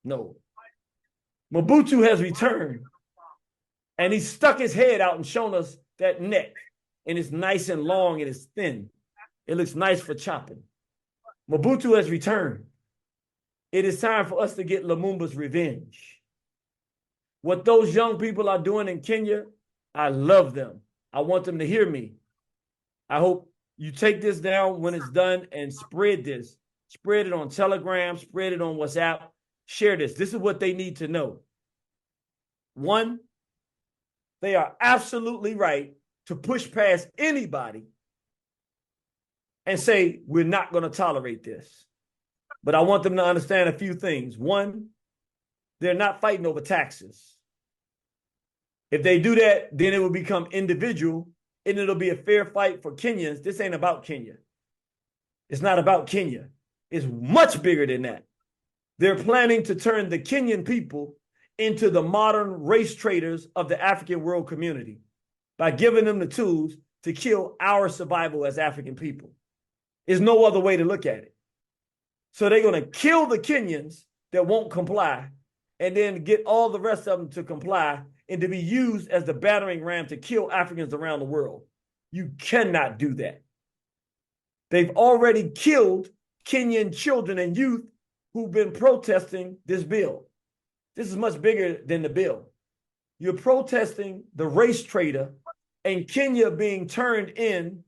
No. Mobutu has returned, and he stuck his head out and shown us that neck, and it's nice and long and it's thin. It looks nice for chopping. Mobutu has returned. It is time for us to get Lumumba's revenge. What those young people are doing in Kenya, I love them. I want them to hear me. I hope you take this down when it's done and spread this. Spread it on Telegram, spread it on WhatsApp, share this. This is what they need to know. One, they are absolutely right to push past anybody and say, we're not going to tolerate this. But I want them to understand a few things. One, they're not fighting over taxes. If they do that, then it will become individual and it'll be a fair fight for Kenyans. This ain't about Kenya. It's not about Kenya. It's much bigger than that. They're planning to turn the Kenyan people into the modern race traders of the African world community by giving them the tools to kill our survival as African people. There's no other way to look at it. So they're going to kill the Kenyans that won't comply and then get all the rest of them to comply and to be used as the battering ram to kill Africans around the world. You cannot do that. They've already killed Kenyan children and youth who've been protesting this bill. This is much bigger than the bill. You're protesting the race trader and Kenya being turned in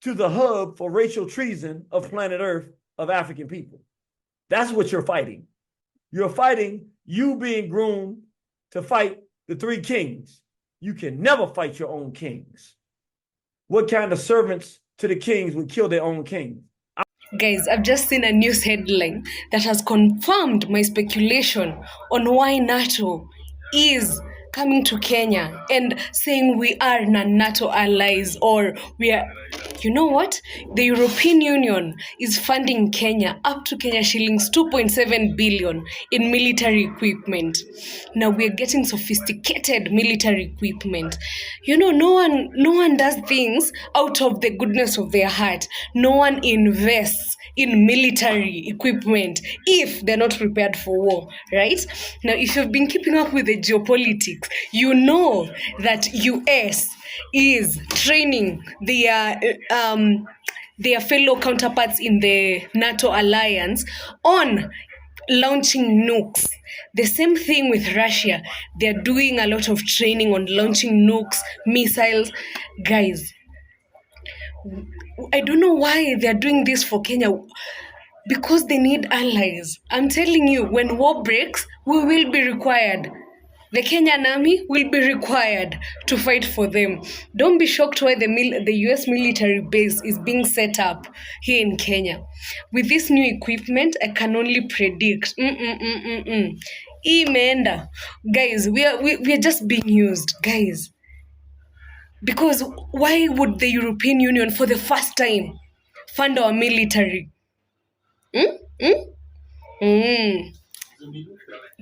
to the hub for racial treason of planet Earth of African people. That's what you're fighting. You're fighting you being groomed to fight the three kings. You can never fight your own kings. What kind of servants to the kings would kill their own kings? Guys, I've just seen a news headline that has confirmed my speculation on why NATO is coming to Kenya and saying we are non-NATO allies, or we are, you know what? The European Union is funding Kenya up to Kenya shillings 2.7 billion in military equipment. Now we are getting sophisticated military equipment. You know, no one does things out of the goodness of their heart. No one invests in military equipment if they're not prepared for war, right? Now, if you've been keeping up with the geopolitics, you know that US is training their fellow counterparts in the NATO alliance on launching nukes. The same thing with Russia. They're doing a lot of training on launching nukes, missiles. Guys, I don't know why they're doing this for Kenya. Because they need allies. I'm telling you, when war breaks, we will be required. The Kenyan army will be required to fight for them. Don't be shocked why the US military base is being set up here in Kenya. With this new equipment, I can only predict. Imeenda. Guys, we are just being used, guys. Because why would the European Union, for the first time, fund our military?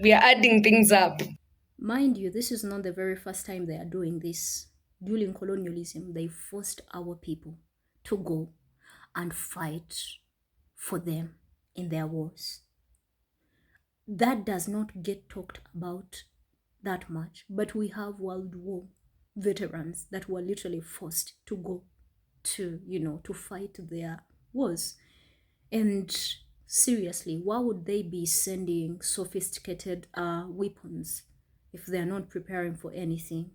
We are adding things up. Mind you, this is not the very first time they are doing this. During colonialism, they forced our people to go and fight for them in their wars. That does not get talked about that much, but we have World War veterans that were literally forced to go to, to fight their wars. And seriously, why would they be sending sophisticated weapons if they're not preparing for anything?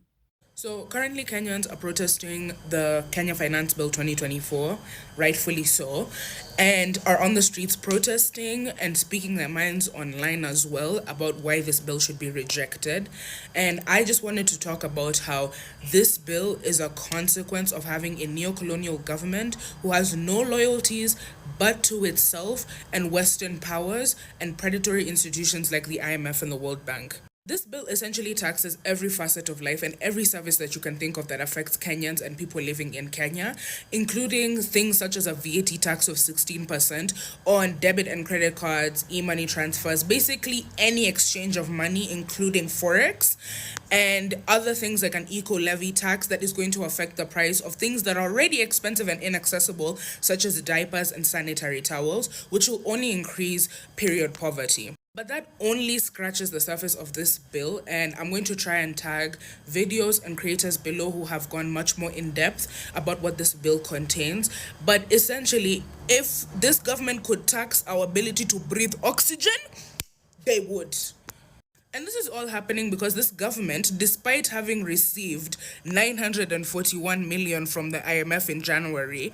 So currently Kenyans are protesting the Kenya Finance Bill 2024, rightfully so, and are on the streets protesting and speaking their minds online as well about why this bill should be rejected. And I just wanted to talk about how this bill is a consequence of having a neocolonial government who has no loyalties but to itself and Western powers and predatory institutions like the IMF and the World Bank. This bill essentially taxes every facet of life and every service that you can think of that affects Kenyans and people living in Kenya, including things such as a VAT tax of 16% on debit and credit cards, e-money transfers, basically any exchange of money, including Forex, and other things like an eco-levy tax that is going to affect the price of things that are already expensive and inaccessible, such as diapers and sanitary towels, which will only increase period poverty. But that only scratches the surface of this bill, and I'm going to try and tag videos and creators below who have gone much more in depth about what this bill contains. But essentially, if this government could tax our ability to breathe oxygen, they would. And this is all happening because this government, despite having received 941 million from the IMF in January,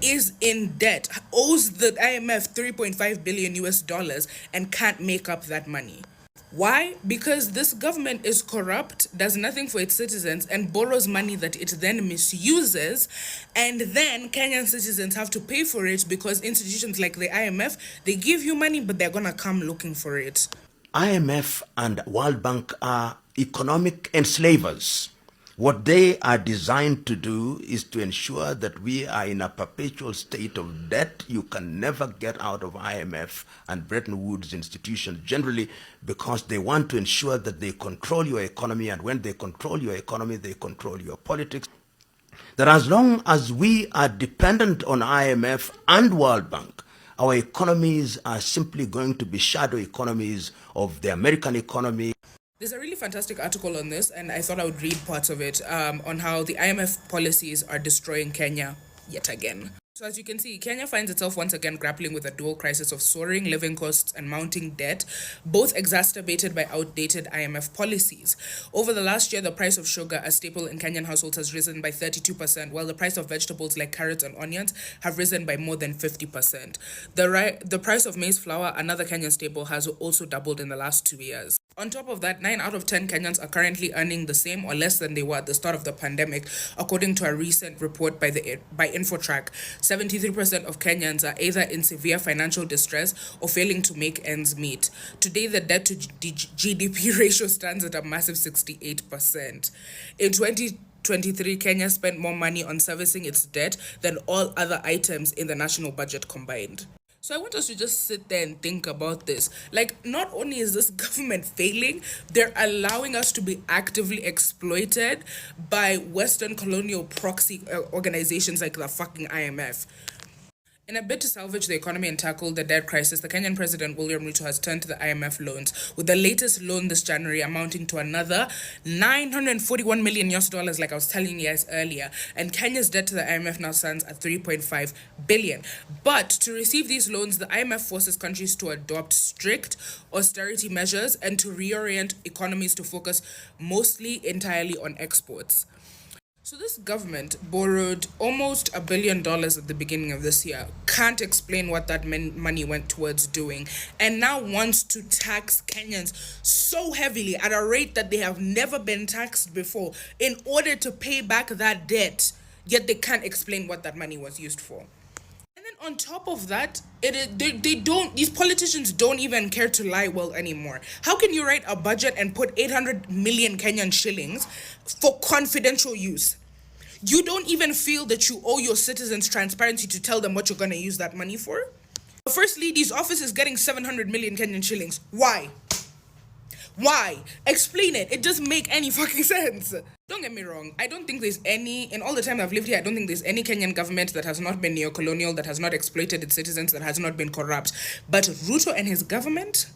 is in debt, owes the IMF 3.5 billion US dollars, and can't make up that money. Why? Because this government is corrupt, does nothing for its citizens, and borrows money that it then misuses, and then Kenyan citizens have to pay for it because institutions like the IMF, they give you money, but they're gonna come looking for it. IMF and World Bank are economic enslavers. What they are designed to do is to ensure that we are in a perpetual state of debt. You can never get out of IMF and Bretton Woods institutions generally because they want to ensure that they control your economy, and when they control your economy, they control your politics. That as long as we are dependent on IMF and World Bank, our economies are simply going to be shadow economies of the American economy. There's a really fantastic article on this, and I thought I would read parts of it on how the IMF policies are destroying Kenya yet again. So as you can see, Kenya finds itself once again grappling with a dual crisis of soaring living costs and mounting debt, both exacerbated by outdated IMF policies. Over the last year, the price of sugar, a staple in Kenyan households, has risen by 32%, while the price of vegetables like carrots and onions have risen by more than 50%. The price of maize flour, another Kenyan staple, has also doubled in the last 2 years. On top of that, 9 out of 10 Kenyans are currently earning the same or less than they were at the start of the pandemic, according to a recent report by Infotrack. 73% of Kenyans are either in severe financial distress or failing to make ends meet. Today, the debt to GDP ratio stands at a massive 68%. In 2023, Kenya spent more money on servicing its debt than all other items in the national budget combined. So I want us to just sit there and think about this. Like, not only is this government failing, they're allowing us to be actively exploited by Western colonial proxy organizations like the fucking IMF. In a bid to salvage the economy and tackle the debt crisis, the Kenyan president, William Ruto, has turned to the IMF loans, with the latest loan this January amounting to another 941 million US dollars, like I was telling you guys earlier. And Kenya's debt to the IMF now stands at 3.5 billion. But to receive these loans, the IMF forces countries to adopt strict austerity measures and to reorient economies to focus mostly entirely on exports. So this government borrowed almost $1 billion at the beginning of this year, can't explain what that money went towards doing, and now wants to tax Kenyans so heavily at a rate that they have never been taxed before in order to pay back that debt, yet they can't explain what that money was used for. And then on top of that, these politicians don't even care to lie well anymore. How can you write a budget and put 800 million Kenyan shillings for confidential use? You don't even feel that you owe your citizens transparency to tell them what you're going to use that money for? The First Lady's office is getting 700 million Kenyan shillings. Why? Why? Explain it. It doesn't make any fucking sense. Don't get me wrong. I don't think there's any, in all the time I've lived here, I don't think there's any Kenyan government that has not been neocolonial, that has not exploited its citizens, that has not been corrupt. But Ruto and his government,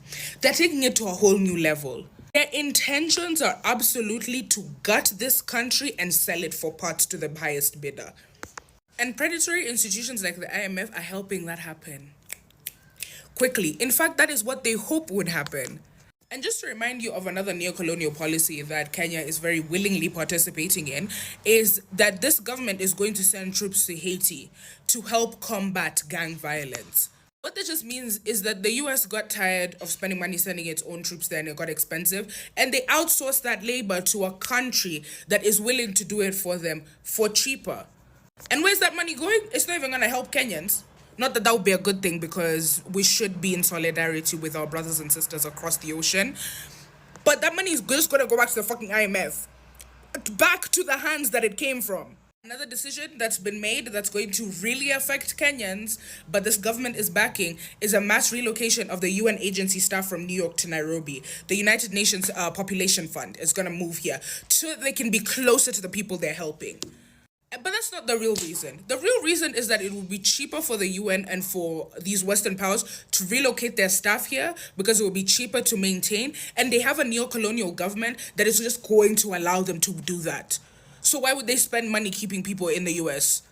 they're taking it to a whole new level. Their intentions are absolutely to gut this country and sell it for parts to the highest bidder. And predatory institutions like the IMF are helping that happen quickly. In fact, that is what they hope would happen. And just to remind you of another neocolonial policy that Kenya is very willingly participating in, is that this government is going to send troops to Haiti to help combat gang violence. What that just means is that the US got tired of spending money sending its own troops there, and it got expensive, and they outsourced that labor to a country that is willing to do it for them for cheaper. And where's that money going? It's not even going to help Kenyans. Not that would be a good thing, because we should be in solidarity with our brothers and sisters across the ocean. But that money is just going to go back to the fucking IMF. Back to the hands that it came from. Another decision that's been made that's going to really affect Kenyans, but this government is backing, is a mass relocation of the UN agency staff from New York to Nairobi. The United Nations Population Fund is going to move here so that they can be closer to the people they're helping. But that's not the real reason. The real reason is that it would be cheaper for the UN and for these Western powers to relocate their staff here because it will be cheaper to maintain. And they have a neocolonial government that is just going to allow them to do that. So why would they spend money keeping people in the US?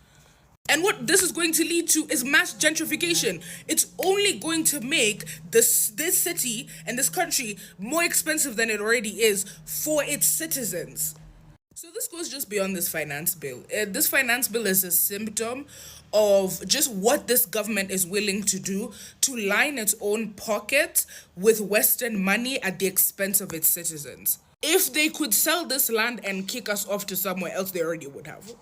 And what this is going to lead to is mass gentrification. It's only going to make this city and this country more expensive than it already is for its citizens. So this goes just beyond this finance bill. This finance bill is a symptom of just what this government is willing to do to line its own pocket with Western money at the expense of its citizens. If they could sell this land and kick us off to somewhere else, they already would have.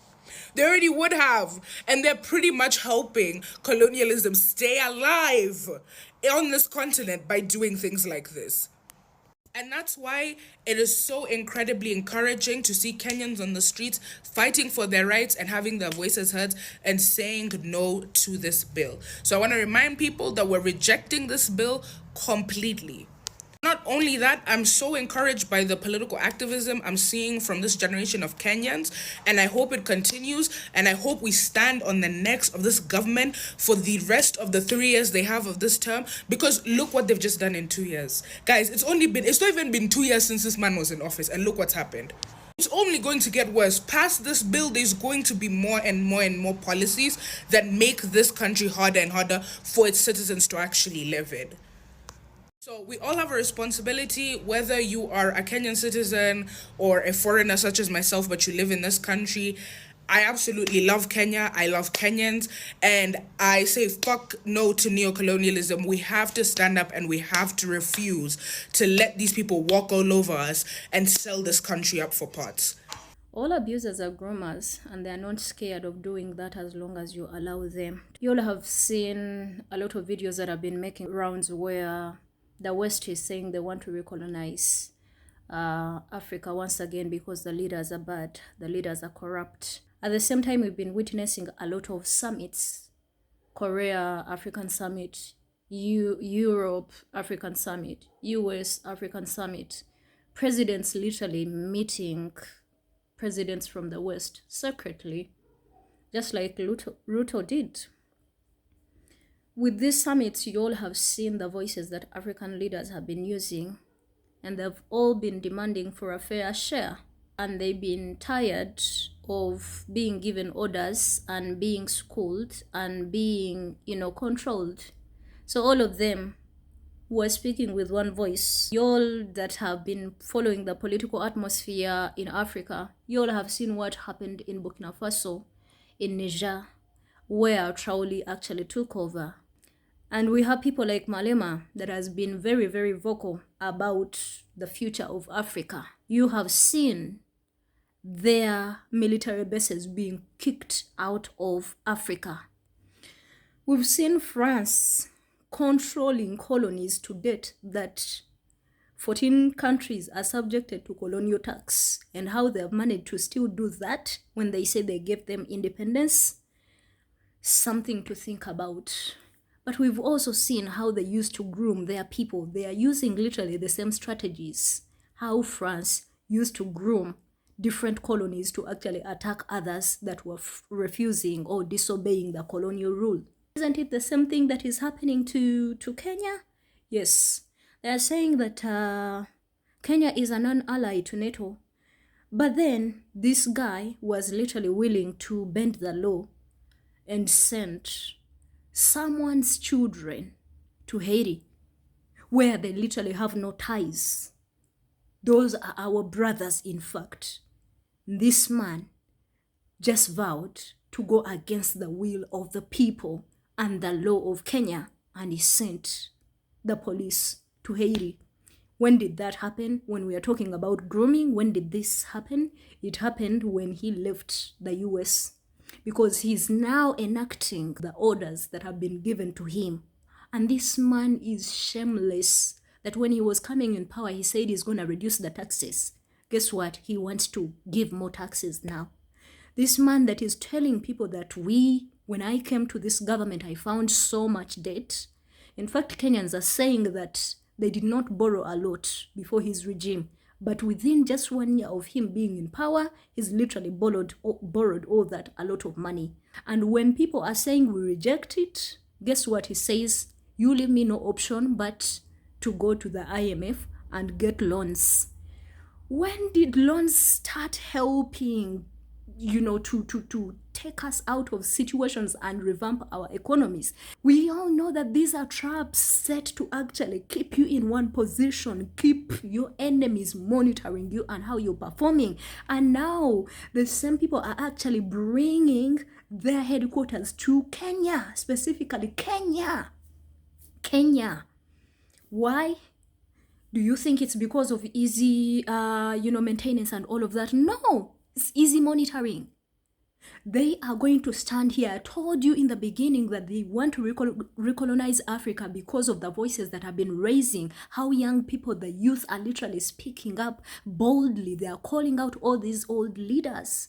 They already would have. And they're pretty much helping colonialism stay alive on this continent by doing things like this. And that's why it is so incredibly encouraging to see Kenyans on the streets fighting for their rights and having their voices heard and saying no to this bill. So I want to remind people that we're rejecting this bill completely. Not only that, I'm so encouraged by the political activism I'm seeing from this generation of Kenyans, and I hope it continues, and I hope we stand on the necks of this government for the rest of the 3 years they have of this term, because look what they've just done in 2 years. Guys, it's not even been 2 years since this man was in office, and look what's happened. It's only going to get worse. Past this bill, there's going to be more and more and more policies that make this country harder and harder for its citizens to actually live in. So we all have a responsibility, whether you are a Kenyan citizen or a foreigner such as myself, but you live in this country. I absolutely love Kenya. I love Kenyans. And I say fuck no to neocolonialism. We have to stand up and we have to refuse to let these people walk all over us and sell this country up for parts. All abusers are groomers, and they are not scared of doing that as long as you allow them. You all have seen a lot of videos that have been making rounds where the West is saying they want to recolonize Africa once again because the leaders are bad, the leaders are corrupt. At the same time, we've been witnessing a lot of summits. Korea African Summit, Europe African Summit, US African Summit. Presidents literally meeting presidents from the West secretly, just like Ruto did. With these summits, you all have seen the voices that African leaders have been using, and they've all been demanding for a fair share. And they've been tired of being given orders and being schooled and being, controlled. So all of them were speaking with one voice. You all that have been following the political atmosphere in Africa, you all have seen what happened in Burkina Faso, in Niger, where Traoré actually took over. And we have people like Malema that has been very, very vocal about the future of Africa. You have seen their military bases being kicked out of Africa. We've seen France controlling colonies to date that 14 countries are subjected to colonial tax, and how they have managed to still do that when they say they gave them independence. Something to think about. But we've also seen how they used to groom their people. They are using literally the same strategies. How France used to groom different colonies to actually attack others that were refusing or disobeying the colonial rule. Isn't it the same thing that is happening to Kenya? Yes. They are saying that Kenya is a non-ally to NATO. But then this guy was literally willing to bend the law and sent someone's children to Haiti, where they literally have no ties. Those are our brothers, in fact. This man just vowed to go against the will of the people and the law of Kenya, and he sent the police to Haiti. When did that happen? When we are talking about grooming, when did this happen? It happened when he left the US, because he's now enacting the orders that have been given to him. And this man is shameless that when he was coming in power, he said he's going to reduce the taxes. Guess what? He wants to give more taxes now. This man that is telling people that when I came to this government, I found so much debt. In fact, Kenyans are saying that they did not borrow a lot before his regime. But within just 1 year of him being in power, he's literally borrowed all that, a lot of money. And when people are saying we reject it, guess what he says? You leave me no option but to go to the IMF and get loans. When did loans start helping, to take us out of situations and revamp our economies? We all know that these are traps set to actually keep you in one position, keep your enemies monitoring you and how you're performing. And now the same people are actually bringing their headquarters to Kenya, specifically Kenya. Why? Do you think it's because of easy, maintenance and all of that? No, it's easy monitoring. They are going to stand here. I told you in the beginning that they want to recolonize Africa because of the voices that have been raising, how young people, the youth, are literally speaking up boldly. They are calling out all these old leaders.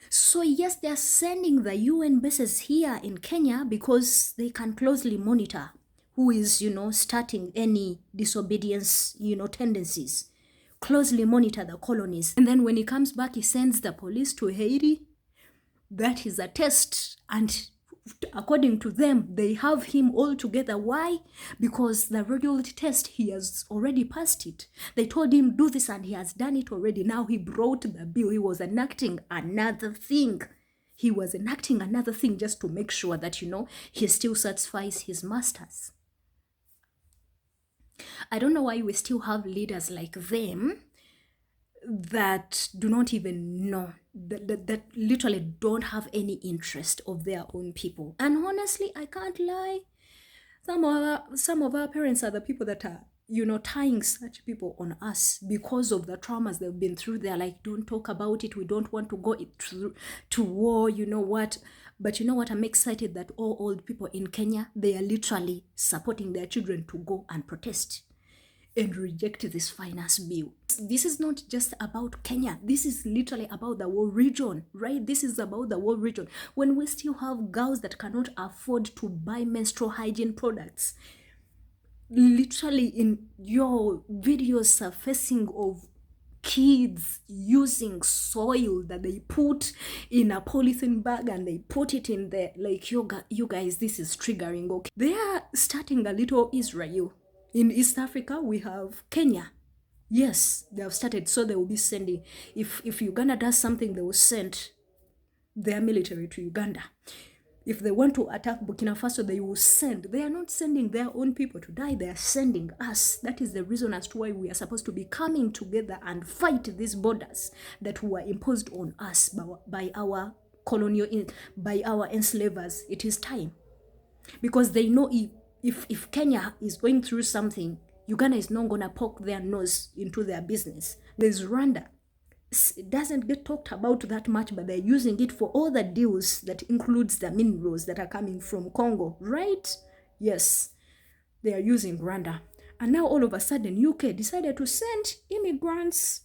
So yes, they are sending the UN bases here in Kenya because they can closely monitor who is, starting any disobedience, tendencies. Closely monitor the colonies. And then when he comes back, he sends the police to Haiti. That is a test. And according to them, they have him all together. Why? Because the regularity test, he has already passed it. They told him do this and he has done it already. Now he brought the bill. He was enacting another thing. Just to make sure that, he still satisfies his masters. I don't know why we still have leaders like them that do not even know, that literally don't have any interest of their own people. And honestly, I can't lie. Some of our parents are the people that are, tying such people on us because of the traumas they've been through. They're like, don't talk about it. We don't want to go to war, you know what? But you know what? I'm excited that all old people in Kenya, they are literally supporting their children to go and protest and reject this finance bill. This is not just about Kenya. This is literally about the whole region, right? This is about the whole region. When we still have girls that cannot afford to buy menstrual hygiene products, literally in your videos surfacing of kids using soil that they put in a polythene bag and they put it in there, like, you guys, this is triggering. Okay, they are starting a little Israel. In East Africa, we have Kenya. Yes, they have started. So they will be sending, if Uganda does something, they will send their military to Uganda. If they want to attack Burkina Faso, they will send. They are not sending their own people to die. They are sending us. That is the reason as to why we are supposed to be coming together and fight these borders that were imposed on us by our by our enslavers. It is time. Because they know if Kenya is going through something, Uganda is not going to poke their nose into their business. There's Rwanda. It doesn't get talked about that much, but they're using it for all the deals that includes the minerals that are coming from Congo, right? Yes, they are using Rwanda. And now all of a sudden, UK decided to send immigrants,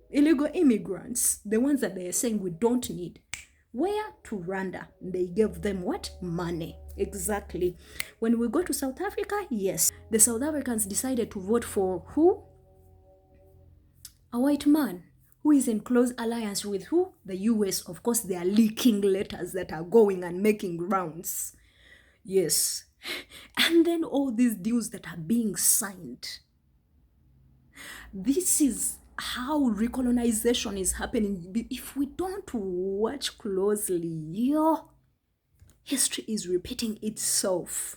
illegal immigrants, the ones that they are saying we don't need. Where? To Rwanda. They gave them what? Money. Exactly. When we go to South Africa, yes, the South Africans decided to vote for who? A white man who is in close alliance with who? The US. Of course, they are leaking letters that are going and making rounds. Yes. And then all these deals that are being signed. This is how recolonization is happening. If we don't watch closely, history is repeating itself.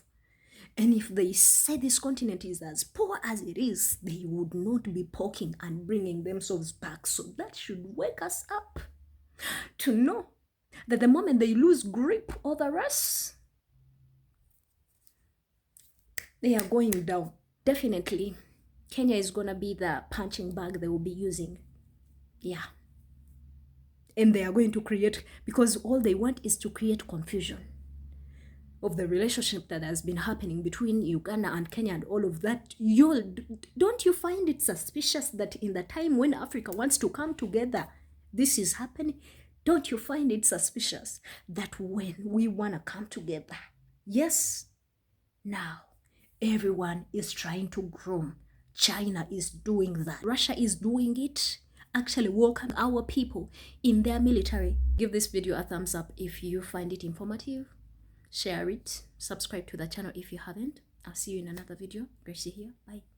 And if they say this continent is as poor as it is, they would not be poking and bringing themselves back. So that should wake us up to know that the moment they lose grip over us, they are going down. Definitely, Kenya is going to be the punching bag they will be using. Yeah. And they are going to create, because all they want is to create confusion of the relationship that has been happening between Uganda and Kenya and all of that. Don't you find it suspicious that in the time when Africa wants to come together, this is happening? Don't you find it suspicious that when we want to come together, yes, now everyone is trying to groom China is doing that. Russia is doing it. Actually welcome our people in their military. Give this video a thumbs up if you find it informative. Share it. Subscribe to the channel if you haven't. I'll see you in another video. Gracie here. Bye.